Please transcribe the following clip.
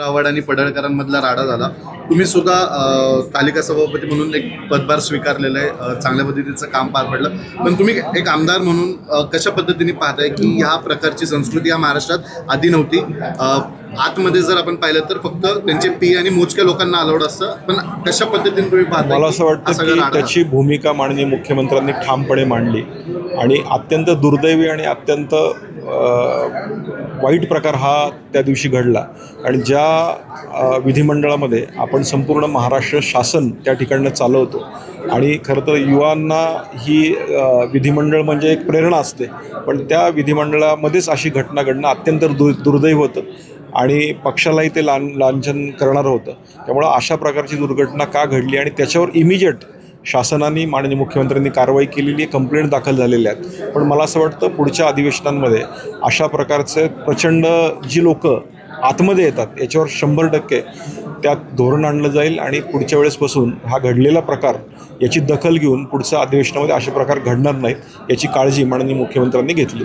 आव्हाड आणि पडळकरांमधला राडा झाला. तुम्ही सुद्धा तालिका सभापती म्हणून एक पदभार स्वीकारलेलं आहे, चांगल्या पद्धतीचं काम पार पडलं. पण तुम्ही एक आमदार म्हणून कशा पद्धतीने पाहताय की ह्या प्रकारची संस्कृती या महाराष्ट्रात आधी नव्हती? आतमध्ये जर आपण पाहिलं तर फक्त त्यांचे पी आणि मोजक्या लोकांना अलाउड असतं, पण कशा पद्धतीने तुम्ही पाहता? मला असं वाटतं की त्याची भूमिका माननीय मुख्यमंत्र्यांनी ठामपणे मांडली आणि अत्यंत दुर्दैवी आणि अत्यंत वाईट प्रकार हा त्या दिवशी घडला. आणि ज्या विधिमंडळामध्ये आपण संपूर्ण महाराष्ट्र शासन त्या ठिकाणं चालवतो आणि खरं तर युवांना ही विधिमंडळ म्हणजे एक प्रेरणा असते, पण त्या विधिमंडळामध्येच अशी घटना घडणं अत्यंत दुर्दैव होतं आणि पक्षालाही ते लांछन करणारं होतं. त्यामुळं अशा प्रकारची दुर्घटना का घडली आणि त्याच्यावर इमिजिएट शासनाने माननीय मुख्यमंत्र्यांनी कारवाई केलेली आहे, कंप्लेंट दाखल झालेल्या आहेत. पण मला असं वाटतं पुढच्या अधिवेशनांमध्ये अशा प्रकारचे प्रचंड जी लोकं आतमध्ये येतात याच्यावर 100% त्यात धोरण आणलं जाईल आणि पुढच्या वेळेसपासून हा घडलेला प्रकार याची दखल घेऊन पुढच्या अधिवेशनामध्ये असे प्रकार घडणार नाहीत याची काळजी माननीय मुख्यमंत्र्यांनी घेतली.